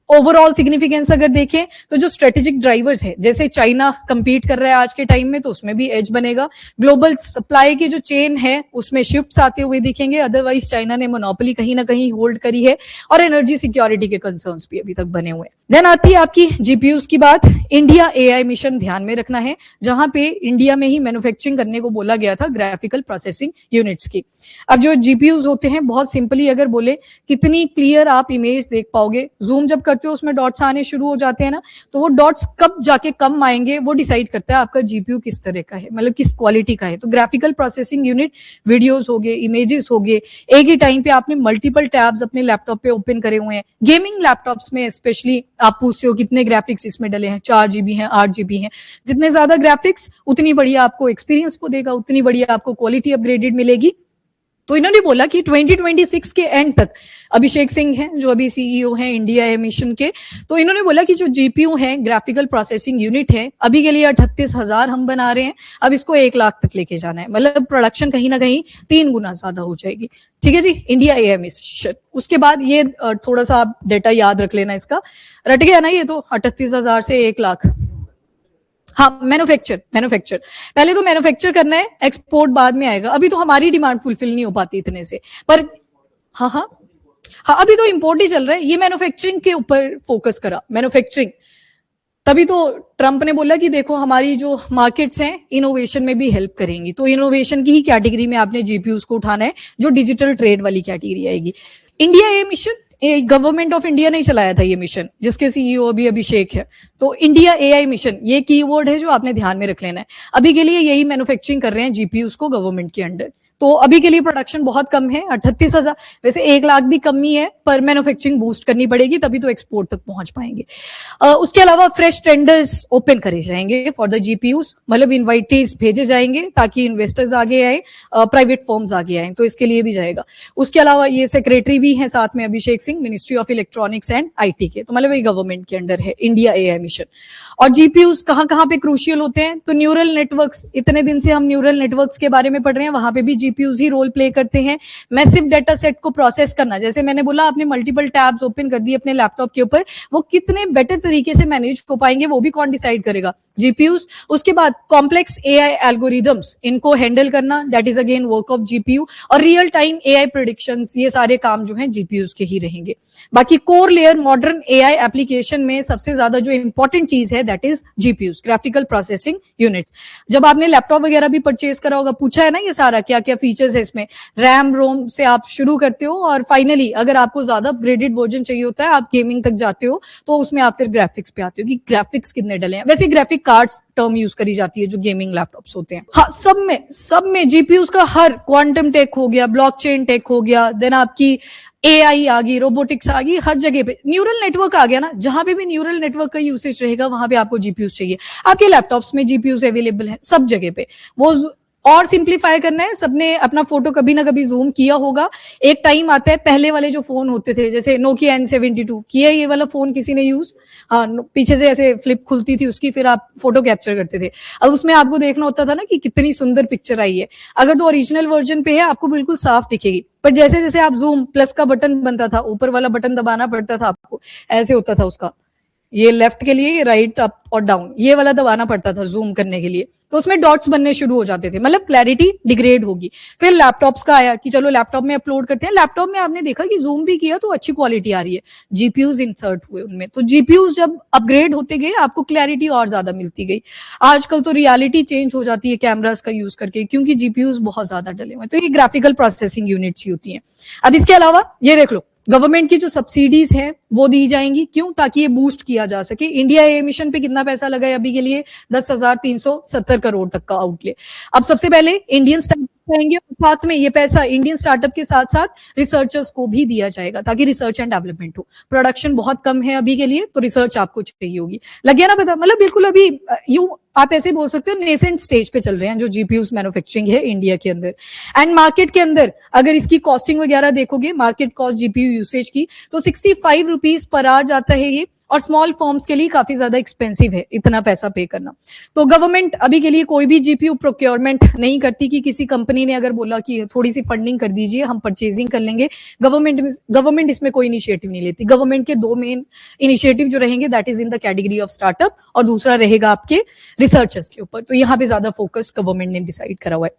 ओवरऑल सिग्निफिकेंस अगर देखें तो जो स्ट्रेटेजिक ड्राइवर्स है, जैसे चाइना कंपीट कर रहा है आज के टाइम में, तो उसमें भी एज बनेगा। ग्लोबल सप्लाई की जो चेन है उसमें शिफ्ट्स आते हुए दिखेंगे, अदरवाइज चाइना ने मोनोपोली कहीं ना कहीं होल्ड करी है, और एनर्जी सिक्योरिटी के कंसर्न्स भी अभी तक बने हुए हैं। देन आती है आपकी जीपीयूज की बात। इंडिया एआई मिशन ध्यान में रखना है, जहां पे इंडिया में ही मैन्युफैक्चरिंग करने को बोला गया था ग्राफिकल प्रोसेसिंग यूनिट्स की। अब जो जीपीयूज होते हैं, बहुत सिंपली अगर बोले, कितनी क्लियर आप इमेज देख पाओगे, जूम जब करते हो उसमें डॉट्स आने शुरू हो जाते हैं ना, तो वो डॉट्स कब जाके कम आएंगे वो डिसाइड करता है आपका जीपीयू किस तरह का है, मतलब किस क्वालिटी का है। तो ग्राफिकल प्रोसेसिंग यूनिट, वीडियोस हो गए, इमेजेस हो गए, एक ही टाइम पे आपने मल्टीपल टैब्स अपने लैपटॉप पे ओपन करे हुए हैं। गेमिंग लैपटॉप्स में स्पेशली आप पूछते हो कितने ग्राफिक्स इसमें डले हैं, 4 GB हैं, 8 GB हैं, जितने ज्यादा ग्राफिक्स उतनी बढ़िया आपको एक्सपीरियंस को देगा, उतनी बढ़िया आपको क्वालिटी अपग्रेडेड मिलेगी। तो इन्होंने बोला कि 2026 के एंड तक, अभिषेक सिंह हैं जो अभी सीईओ हैं इंडिया ए मिशन के, तो इन्होंने बोला कि जो जीपीयू है, ग्राफिकल प्रोसेसिंग यूनिट है, अभी के लिए 38,000 हम बना रहे हैं, अब इसको 1 लाख तक लेके जाना है, मतलब प्रोडक्शन कहीं ना कहीं 3 गुना ज्यादा हो जाएगी। ठीक है जी, इंडिया ए मिशन। उसके बाद ये थोड़ा सा आप डेटा याद रख लेना, इसका रट गया ना ये, तो 38,000 से 1 लाख। हाँ, मैन्युफैक्चर पहले तो मैन्युफैक्चर करना है, एक्सपोर्ट बाद में आएगा। अभी तो हमारी डिमांड फुलफिल नहीं हो पाती इतने से, पर हाँ, अभी तो इंपोर्ट ही चल रहा है। ये मैन्युफैक्चरिंग के ऊपर फोकस करा, मैन्युफैक्चरिंग तभी तो ट्रंप ने बोला कि देखो हमारी जो मार्केट्स हैं इनोवेशन में भी हेल्प करेंगी। तो इनोवेशन की ही कैटेगरी में आपने जीपीयूज को उठाना है, जो डिजिटल ट्रेड वाली कैटेगरी आएगी। India A mission, government of India ने चलाया था ये मिशन, जिसके सीईओ अभी अभिषेक है। तो इंडिया एआई मिशन ये कीवर्ड है जो आपने ध्यान में रख लेना है। अभी के लिए यही मैन्युफैक्चरिंग कर रहे हैं जीपीयूज को गवर्नमेंट के अंडर। तो अभी के लिए प्रोडक्शन बहुत कम है, 38,000, वैसे 1 लाख भी कम ही है, पर मैन्युफैक्चरिंग बूस्ट करनी पड़ेगी तभी तो एक्सपोर्ट तक पहुंच पाएंगे। उसके अलावा फ्रेश टेंडर्स ओपन करे जाएंगे फॉर द जीपीयूज, मतलब इन्वाइटीज भेजे जाएंगे ताकि इन्वेस्टर्स आगे आए, प्राइवेट फर्म्स आगे आए, तो इसके लिए भी जाएगा। उसके अलावा ये सेक्रेटरी भी है साथ में Abhishek Singh, ministry of electronics and IT के, तो मतलब ये गवर्नमेंट के अंडर है इंडिया एआई मिशन। और जीपीयूज कहां कहां पे क्रूशियल होते हैं, तो न्यूरल नेटवर्क्स, इतने दिन से हम न्यूरल नेटवर्क्स के बारे में पढ़ रहे हैं, वहां पे भी जीपीयूज ही रोल प्ले करते हैं। मैसिव डेटा सेट को प्रोसेस करना, जैसे मैंने बोला आपने मल्टीपल टैब्स ओपन कर दिए अपने लैपटॉप के ऊपर, वो कितने बेटर तरीके से मैनेज हो पाएंगे वो भी कौन डिसाइड करेगा, जीपीयूज। उसके बाद कॉम्प्लेक्स एआई एल्गोरिदम्स, इनको हैंडल करना, that is again work of GPU. और रियल टाइम एआई प्रेडिक्शंस, ये सारे काम जो हैं जीपीयूज के ही रहेंगे। बाकी core layer modern AI application में सबसे ज्यादा जो इंपॉर्टेंट चीज है that is GPUs, graphical processing units. जब आपने लैपटॉप वगैरह भी परचेज करा होगा, पूछा है ना ये सारा क्या क्या फीचर्स है इसमें, रैम रोम से आप शुरू करते हो और फाइनली अगर आपको ज्यादा अपग्रेडेड वर्जन चाहिए होता है, आप गेमिंग तक जाते हो, तो उसमें आप फिर ग्राफिक्स पे आते हो कि ग्राफिक्स कितने डले हैं। वैसे ग्राफिक कार्ड्स टर्म यूज करी जाती है जो गेमिंग लैपटॉप्स होते हैं। हाँ, सब में जीपीयूज का हर, क्वांटम टेक हो गया, ब्लॉकचेन टेक हो गया, देन आपकी एआई आ गई, रोबोटिक्स आ गई, हर जगह पे न्यूरल नेटवर्क आ गया ना, जहां पे भी न्यूरल नेटवर्क का यूसेज रहेगा वहां पे आपको जीपीयूज चाहिए। आपके लैपटॉप्स में जीपीयूज अवेलेबल है सब जगह पे। वो और सिंप्लीफाई करना है, सबने अपना फोटो कभी ना कभी जूम किया होगा। एक टाइम आता है, पहले वाले जो फोन होते थे जैसे नोकिया N72, किया ये वाला फोन किसी ने यूज? हाँ, पीछे से ऐसे फ्लिप खुलती थी उसकी, फिर आप फोटो कैप्चर करते थे। अब उसमें आपको देखना होता था ना कि कितनी सुंदर पिक्चर आई है। अगर तो ओरिजिनल वर्जन पे है आपको बिल्कुल साफ दिखेगी, पर जैसे जैसे आप जूम, प्लस का बटन बनता था, ऊपर वाला बटन दबाना पड़ता था आपको, ऐसे होता था उसका, ये लेफ्ट के लिए, ये राइट अप और डाउन, ये वाला दबाना पड़ता था जूम करने के लिए, तो उसमें डॉट्स बनने शुरू हो जाते थे, मतलब क्लैरिटी डिग्रेड होगी। फिर लैपटॉप्स का आया कि चलो लैपटॉप में अपलोड करते हैं, लैपटॉप में आपने देखा कि जूम भी किया तो अच्छी क्वालिटी आ रही है, जीपीयूज इंसर्ट हुए उनमें, तो जीपीयूज जब अपग्रेड होते गए आपको क्लैरिटी और ज्यादा मिलती गई। आजकल तो रियलिटी चेंज हो जाती है कैमरास का यूज करके, क्योंकि जीपीयूज बहुत ज्यादा डले हुए हैं। तो ये ग्राफिकल प्रोसेसिंग यूनिट्स ही होती हैं। अब इसके अलावा ये देख लो, गवर्नमेंट की जो सब्सिडीज है वो दी जाएंगी, क्यों? ताकि ये बूस्ट किया जा सके। इंडिया ए मिशन पे कितना पैसा लगा है अभी के लिए? 10,370 करोड़ तक का आउटले। अब सबसे पहले इंडियन स्टार्टअप आएंगे, साथ में ये पैसा इंडियन स्टार्टअप के साथ साथ रिसर्चर्स को भी दिया जाएगा, ताकि रिसर्च एंड डेवलपमेंट हो। प्रोडक्शन बहुत कम है अभी के लिए, तो रिसर्च आपको चाहिए होगी। लग गया ना पता? मतलब बिल्कुल अभी यूं आप ऐसे बोल सकते हो नेसेंट स्टेज पे चल रहे हैं जो जीपीयूज मैन्युफैक्चरिंग है इंडिया के अंदर। एंड मार्केट के अंदर अगर इसकी कॉस्टिंग वगैरह देखोगे, मार्केट कॉस्ट जीपीयू यूसेज की, तो 65 रुपीज पर आवर जाता है ये, और स्मॉल फर्म्स के लिए काफी ज्यादा एक्सपेंसिव है इतना पैसा पे करना। तो गवर्नमेंट अभी के लिए कोई भी जीपीयू प्रोक्योरमेंट नहीं करती कि किसी कंपनी ने अगर बोला कि थोड़ी सी फंडिंग कर दीजिए हम परचेजिंग कर लेंगे, गवर्नमेंट इसमें कोई इनिशिएटिव नहीं लेती। गवर्नमेंट के 2 मेन इनिशिएटिव जो रहेंगे that is in the category of startup, और दूसरा रहेगा आपके रिसर्चर्स के ऊपर। तो यहाँ पे ज्यादा फोकस गवर्नमेंट ने डिसाइड करा हुआ है।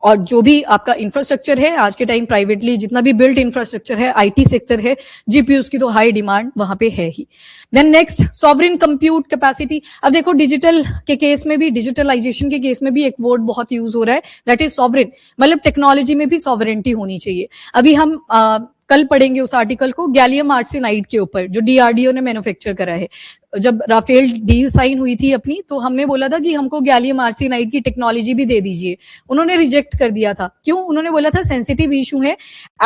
और जो भी आपका इंफ्रास्ट्रक्चर है आज के टाइम, प्राइवेटली जितना भी बिल्ट इंफ्रास्ट्रक्चर है, आईटी सेक्टर है, जीपीयूज की तो हाई डिमांड वहां पे है ही। Then next, sovereign compute capacity. अब देखो डिजिटल के केस में भी, डिजिटलाइजेशन के केस में भी एक वर्ड बहुत यूज हो रहा है, दैट इज सॉवरेन। मतलब टेक्नोलॉजी में भी सॉवरेनिटी होनी चाहिए। अभी हम कल पढ़ेंगे उस आर्टिकल को गैलियम आर्सेनाइड के ऊपर, जो डीआरडीओ ने मैन्युफैक्चर करा है। जब राफेल डील साइन हुई थी अपनी, तो हमने बोला था कि हमको गैलियम आर्सेनाइड की टेक्नोलॉजी भी दे दीजिए, उन्होंने रिजेक्ट कर दिया था। क्यों? उन्होंने बोला था सेंसिटिव इशू है।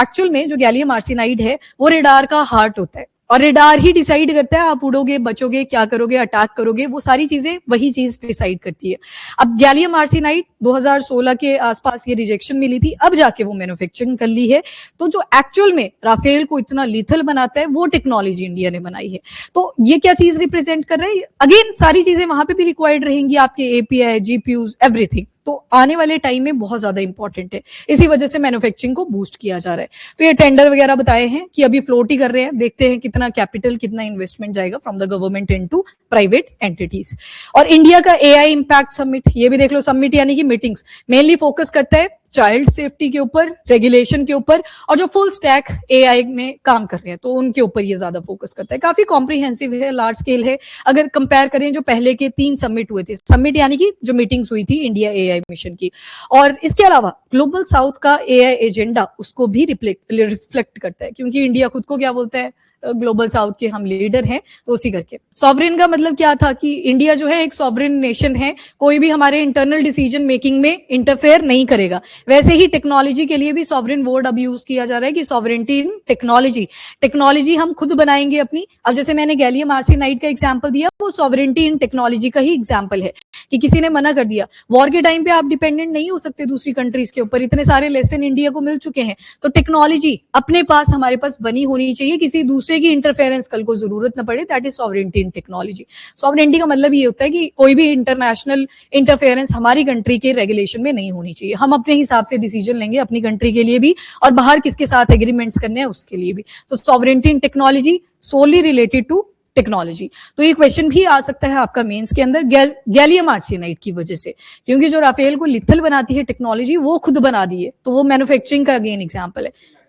एक्चुअल में जो गैलियम आर्सेनाइड है वो रेडार का हार्ट होता है, और रेडार ही डिसाइड करता है आप उड़ोगे, बचोगे, क्या करोगे, अटैक करोगे, वो सारी चीजें वही चीज डिसाइड करती है। अब गैलियम आर्सेनाइड 2016 के आसपास ये रिजेक्शन मिली थी, अब जाके वो मैन्युफैक्चरिंग कर ली है। तो जो एक्चुअल में राफेल को इतना लीथल बनाता है वो टेक्नोलॉजी इंडिया ने बनाई है। तो ये क्या चीज रिप्रेजेंट कर रहा है? अगेन सारी चीजें वहां पे भी रिक्वायर्ड रहेंगी, आपके एपीआई, जीपीयूज, एवरीथिंग। तो आने वाले टाइम में बहुत ज्यादा इंपॉर्टेंट है, इसी वजह से मैन्युफैक्चरिंग को बूस्ट किया जा रहा है। तो ये टेंडर वगैरह बताए हैं कि अभी फ्लोट ही कर रहे हैं, देखते हैं कितना कैपिटल, कितना इन्वेस्टमेंट जाएगा from the government into private entities. और इंडिया का एआई इंपैक्ट समिट, ये भी देख लो, समिट यानी कि मीटिंग्स, मेनली फोकस करता है चाइल्ड सेफ्टी के ऊपर, रेगुलेशन के ऊपर, और जो फुल स्टैक एआई में काम कर रहे हैं तो उनके ऊपर ये ज्यादा फोकस करता है। काफी कॉम्प्रिहेंसिव है, लार्ज स्केल है। अगर कंपेयर करें जो पहले के 3 समिट हुए थे, समिट यानी कि जो मीटिंग्स हुई थी इंडिया एआई मिशन की, और इसके अलावा ग्लोबल साउथ का एआई एजेंडा उसको भी रिफ्लेक्ट करता है, क्योंकि इंडिया खुद को क्या बोलता है, ग्लोबल साउथ के हम लीडर हैं, तो उसी करके। सॉवरेन का मतलब क्या था कि इंडिया जो है एक सॉवरेन नेशन है, कोई भी हमारे इंटरनल डिसीजन मेकिंग में इंटरफेयर नहीं करेगा। वैसे ही टेक्नोलॉजी के लिए भी सॉवरेन वर्ड अब यूज किया जा रहा है कि सॉवरेनिटी इन टेक्नोलॉजी, टेक्नोलॉजी हम खुद बनाएंगे अपनी। अब जैसे मैंने गैलियम आर्सेनाइड का एग्जाम्पल दिया, वो सॉवरेनिटी इन टेक्नोलॉजी का ही एग्जाम्पल है कि किसी ने मना कर दिया, वॉर के टाइम पे आप डिपेंडेंट नहीं हो सकते दूसरी कंट्रीज के ऊपर, इतने सारे लेसन इंडिया को मिल चुके हैं। तो टेक्नोलॉजी अपने पास हमारे पास बनी होनी चाहिए, किसी दूसरे की इंटरफेरेंस कल को जरूरत न पड़े। That is sovereignty in technology. Sovereignty का मतलब ये होता है कि कोई भी इंटरनेशनल इंटरफेरेंस हमारी कंट्री के रेगुलेशन में नहीं होनी चाहिए। हम अपने हिसाब से डिसीजन लेंगे अपनी कंट्री के लिए भी, और बाहर किसके साथ एग्रीमेंट्स करने हैं उसके लिए भी। तो sovereignty in technology solely related to technology. तो ये क्वेश्चन भी आ सकता है आपका मेंस के अंदर, गैलियम आर्सेनाइड की वजह से, क्योंकि जो राफेल को लिथल बनाती है टेक्नोलॉजी वो खुद बना दी है, तो वो मैन्युफैक्चरिंग का अगेन एग्जांपल है।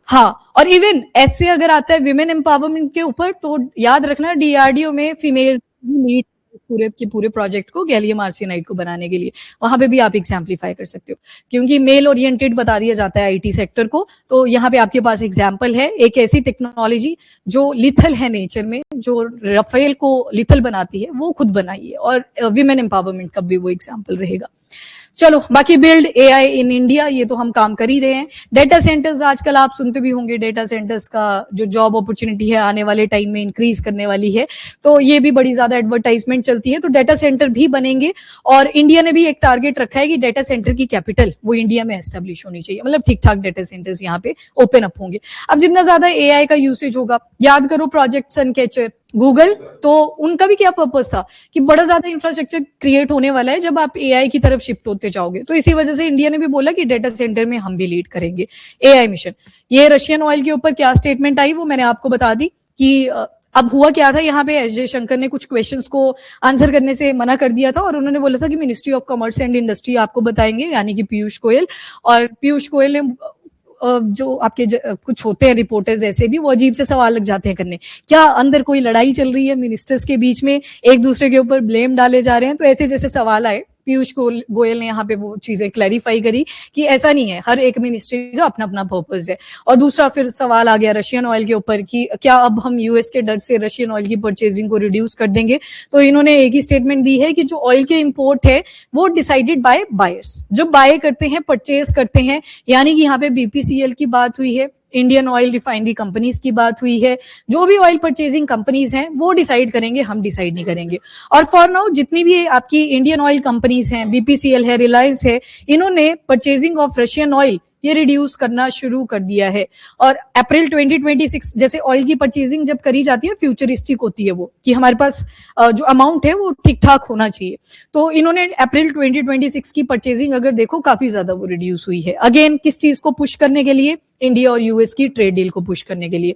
हाँ, और इवन ऐसे अगर आता है विमेन एम्पावरमेंट के ऊपर, तो याद रखना डीआरडीओ में फीमेल लीड पूरे के पूरे प्रोजेक्ट को गैलियम आर्सेनाइड को बनाने के लिए, वहां पे भी आप एग्जाम्पलीफाई कर सकते हो, क्योंकि मेल ओरिएंटेड बता दिया जाता है आईटी सेक्टर को। तो यहाँ पे आपके पास एग्जाम्पल है एक ऐसी टेक्नोलॉजी जो लिथल है नेचर में, जो राफेल को लिथल बनाती है, वो खुद बनाई है, और विमेन एम्पावरमेंट का भी वो एग्जाम्पल रहेगा। चलो, बाकी बिल्ड एआई इन इंडिया, ये तो हम काम कर ही रहे हैं। डेटा सेंटर्स आजकल आप सुनते भी होंगे, डेटा सेंटर्स का जो जॉब अपॉर्चुनिटी है आने वाले टाइम में इंक्रीज करने वाली है, तो ये भी बड़ी ज्यादा एडवर्टाइजमेंट चलती है। तो डेटा सेंटर भी बनेंगे, और इंडिया ने भी एक टारगेट रखा है कि डेटा सेंटर की कैपिटल वो इंडिया में एस्टेब्लिश होनी चाहिए, मतलब ठीक ठाक डेटा सेंटर्स यहाँ पे ओपन अप होंगे। अब जितना ज्यादा एआई का यूसेज होगा, याद करो प्रोजेक्ट सनकैचर, गूगल, तो उनका भी क्या पर्पस था कि बड़ा ज्यादा इंफ्रास्ट्रक्चर क्रिएट होने वाला है जब आप एआई की तरफ शिफ्ट होते जाओगे। तो इसी वजह से इंडिया ने भी बोला कि डेटा सेंटर में हम भी लीड करेंगे एआई मिशन। ये रशियन ऑयल के ऊपर क्या स्टेटमेंट आई वो मैंने आपको बता दी कि अब हुआ क्या था, यहाँ पे एस जयशंकर ने कुछ क्वेश्चंस को आंसर करने से मना कर दिया था, और उन्होंने बोला था कि ministry of commerce and industry आपको बताएंगे, यानी कि पीयूष गोयल। और पीयूष गोयल ने जो आपके कुछ होते हैं रिपोर्टर्स ऐसे भी, वो अजीब से सवाल लग जाते हैं करने, क्या अंदर कोई लड़ाई चल रही है मिनिस्टर्स के बीच में, एक दूसरे के ऊपर ब्लेम डाले जा रहे हैं। तो ऐसे जैसे सवाल आए, पीयूष गोयल ने यहाँ पे वो चीजें क्लैरिफाई करी कि ऐसा नहीं है, हर एक मिनिस्ट्री का अपना अपना पर्पस है। और दूसरा फिर सवाल आ गया रशियन ऑयल के ऊपर कि क्या अब हम यूएस के डर से रशियन ऑयल की परचेजिंग को रिड्यूस कर देंगे। तो इन्होंने एक ही स्टेटमेंट दी है कि जो ऑयल के इंपोर्ट है वो डिसाइडेड बाय बायर्स, जो बाय करते हैं, परचेज करते हैं, यानी कि यहाँ पे बीपीसीएल की बात हुई है, इंडियन ऑयल रिफाइनरी कंपनीज की बात हुई है, जो भी ऑयल परचेजिंग कंपनीज हैं वो डिसाइड करेंगे, हम डिसाइड नहीं करेंगे। और फॉर नाउ जितनी भी आपकी इंडियन ऑयल कंपनीज हैं, बीपीसीएल है, रिलायंस है, इन्होंने परचेजिंग ऑफ रशियन ऑयल ये रिड्यूस करना शुरू कर दिया है। और अप्रैल 2026 जैसे ऑयल की परचेजिंग जब करी जाती है, फ्यूचरिस्टिक होती है वो, कि हमारे पास जो अमाउंट है वो ठीक ठाक होना चाहिए। तो इन्होंने अप्रैल 2026 की परचेजिंग अगर देखो काफी ज्यादा वो रिड्यूस हुई है, अगेन किस चीज को पुश करने के लिए, इंडिया और यूएस की ट्रेड डील को पुश करने के लिए।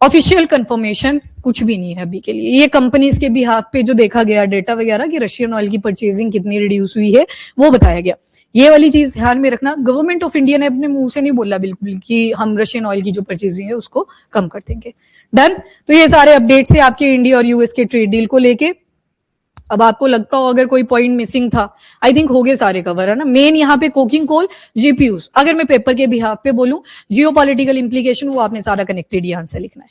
ऑफिशियल कंफर्मेशन कुछ भी नहीं है अभी के लिए, ये कंपनीज के बिहाफ पे जो देखा गया डेटा वगैरह कि रशियन ऑयल की परचेजिंग कितनी रिड्यूस हुई है वो बताया गया। ये वाली चीज ध्यान में रखना, गवर्नमेंट ऑफ इंडिया ने अपने मुंह से नहीं बोला बिल्कुल कि हम रशियन ऑयल की जो परचेजिंग है उसको कम कर देंगे। डन। तो ये सारे अपडेट्स है आपके इंडिया और यूएस के ट्रेड डील को लेके। अब आपको लगता हो अगर कोई पॉइंट मिसिंग था, आई थिंक हो गए सारे कवर, है ना। मेन यहाँ पे कोकिंग कोल, जीपीयूज, अगर मैं पेपर के बिहाफ पे बोलूं जियोपॉलिटिकल इंप्लीकेशन, वो आपने सारा कनेक्टेड ही आंसर लिखना है।